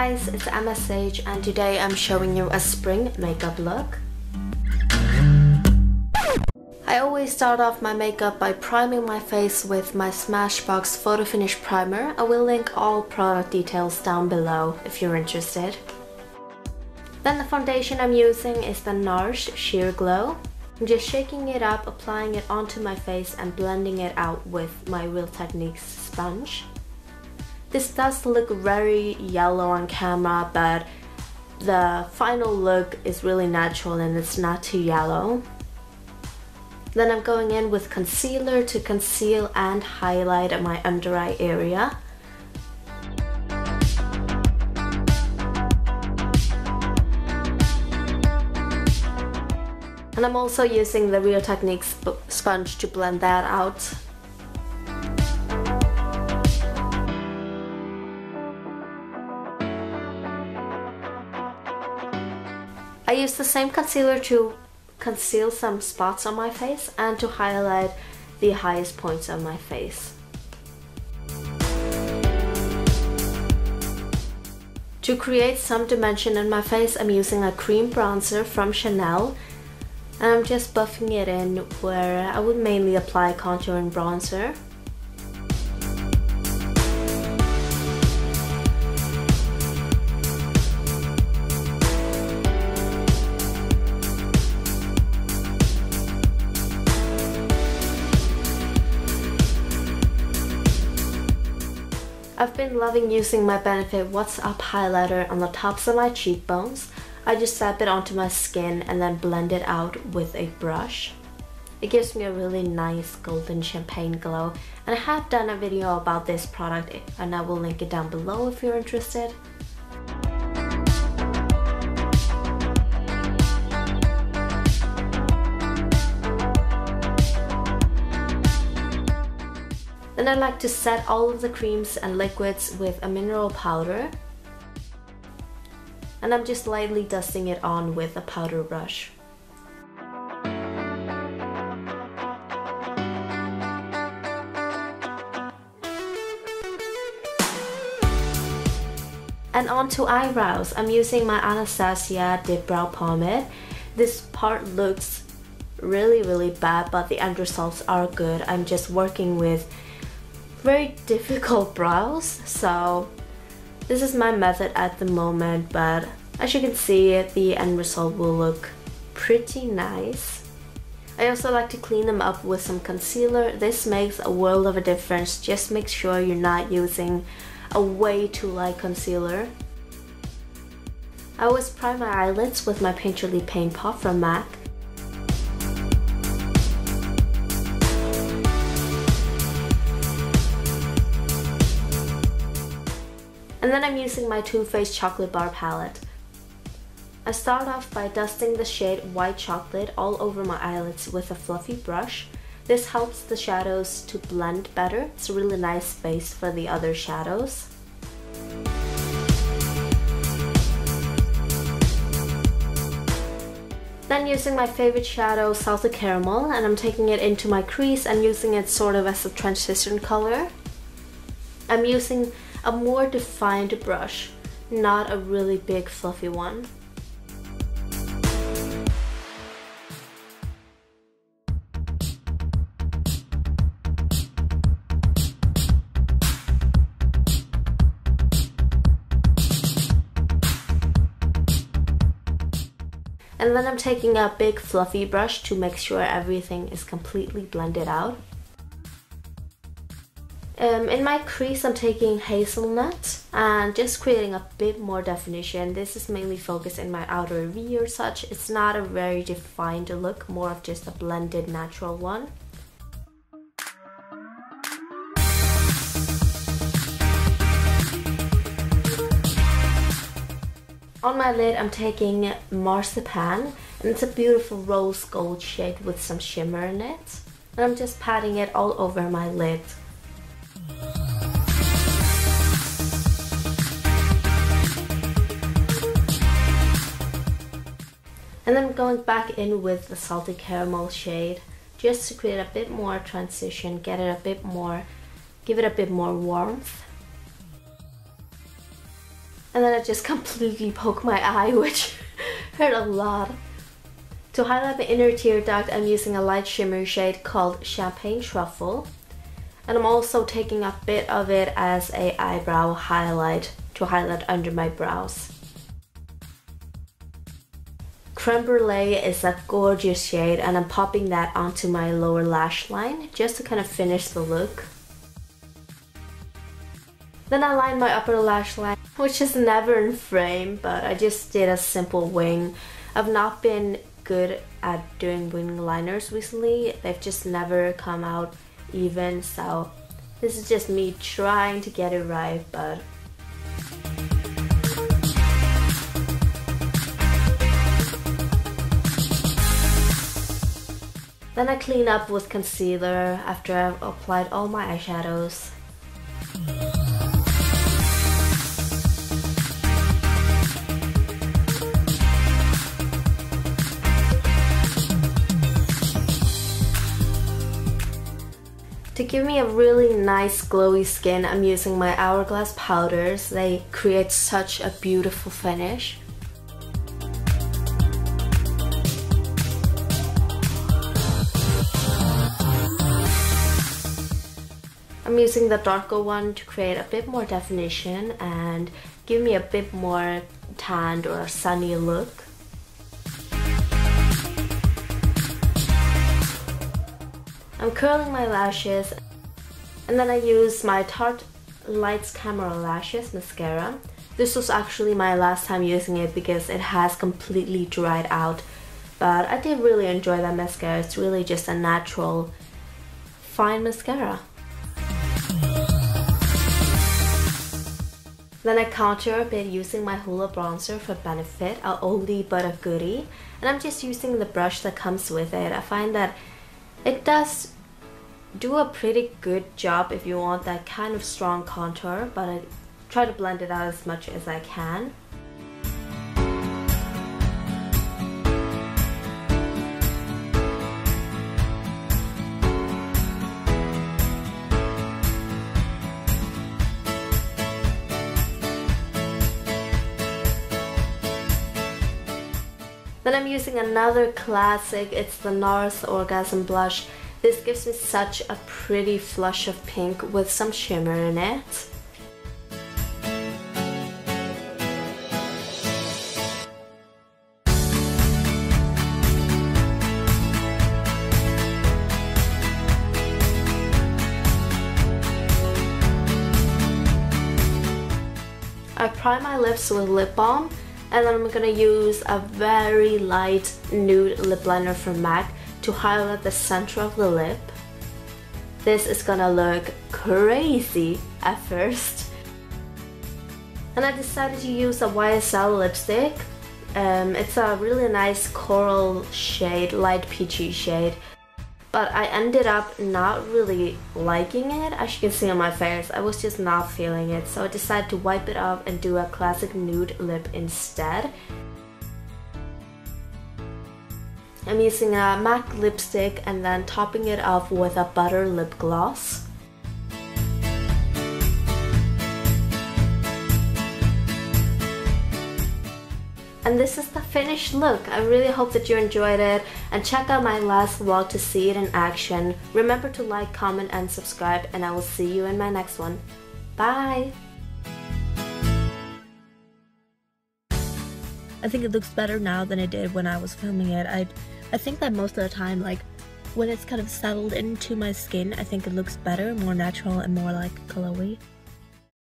guys, it's MSH and today I'm showing you a spring makeup look. I always start off my makeup by priming my face with my Smashbox Photo Finish Primer. I will link all product details down below if you're interested. Then the foundation I'm using is the NARS Sheer Glow. I'm just shaking it up, applying it onto my face and blending it out with my Real Techniques sponge. This does look very yellow on camera, but the final look is really natural and it's not too yellow. Then I'm going in with concealer to conceal and highlight my under eye area. And I'm also using the Real Techniques sponge to blend that out. I use the same concealer to conceal some spots on my face and to highlight the highest points of my face. To create some dimension in my face, I'm using a cream bronzer from Chanel and I'm just buffing it in where I would mainly apply contouring bronzer. I've been loving using my Benefit What's Up highlighter on the tops of my cheekbones. I just dab it onto my skin and then blend it out with a brush. It gives me a really nice golden champagne glow, and I have done a video about this product and I will link it down below if you're interested. Then I like to set all of the creams and liquids with a mineral powder. And I'm just lightly dusting it on with a powder brush. And on to eyebrows. I'm using my Anastasia Dipbrow Pomade. This part looks really bad, but the end results are good. I'm just working with very difficult brows, so this is my method at the moment, but as you can see, the end result will look pretty nice. I also like to clean them up with some concealer. This makes a world of a difference. Just make sure you're not using a way too light concealer. I always prime my eyelids with my Paintpot from MAC. And then I'm using my Too Faced Chocolate Bar palette. I start off by dusting the shade White Chocolate all over my eyelids with a fluffy brush. This helps the shadows to blend better. It's a really nice base for the other shadows. Then using my favorite shadow, Salted Caramel, and I'm taking it into my crease and using it sort of as a transition color. I'm using a more defined brush, not a really big fluffy one. And then I'm taking a big fluffy brush to make sure everything is completely blended out. In my crease, I'm taking Hazelnut and just creating a bit more definition. This is mainly focused in my outer V or such. It's not a very defined look, more of just a blended natural one. On my lid, I'm taking Marzipan, and it's a beautiful rose gold shade with some shimmer in it. And I'm just patting it all over my lid. And then I'm going back in with the Salted Caramel shade just to create a bit more transition, get it a bit more, give it a bit more warmth. And then I just completely poked my eye, which hurt a lot. To highlight the inner tear duct, I'm using a light shimmer shade called Champagne Truffle. And I'm also taking a bit of it as a eyebrow highlight to highlight under my brows. Creme Brûlée is a gorgeous shade, and I'm popping that onto my lower lash line just to kind of finish the look. Then I line my upper lash line, which is never in frame, but I just did a simple wing. I've not been good at doing wing liners recently. They've just never come out even, so this is just me trying to get it right, but then I clean up with concealer after I've applied all my eyeshadows. To give me a really nice glowy skin, I'm using my Hourglass powders. They create such a beautiful finish. I'm using the darker one to create a bit more definition and give me a bit more tanned or sunny look. I'm curling my lashes, and then I use my Tarte Lights Camera Lashes mascara. This was actually my last time using it because it has completely dried out, but I did really enjoy that mascara. It's really just a natural, fine mascara. Then I contour a bit using my Hoola bronzer for Benefit, a oldie but a goodie, and I'm just using the brush that comes with it. I find that it does do a pretty good job if you want that kind of strong contour, but I try to blend it out as much as I can. Then I'm using another classic, it's the NARS Orgasm Blush. This gives me such a pretty flush of pink with some shimmer in it. I prime my lips with lip balm, and then I'm gonna use a very light nude lip liner from MAC to highlight the center of the lip. This is gonna look crazy at first. And I decided to use a YSL lipstick. It's a really nice coral shade, light peachy shade. But I ended up not really liking it. As you can see on my face, I was just not feeling it. So I decided to wipe it off and do a classic nude lip instead. I'm using a MAC lipstick and then topping it off with a butter lip gloss. And this is the finished look. I really hope that you enjoyed it, and check out my last vlog to see it in action. Remember to like, comment, and subscribe, and I will see you in my next one. Bye! I think it looks better now than it did when I was filming it. I think that most of the time, like, when it's kind of settled into my skin, I think it looks better, more natural, and more like glowy.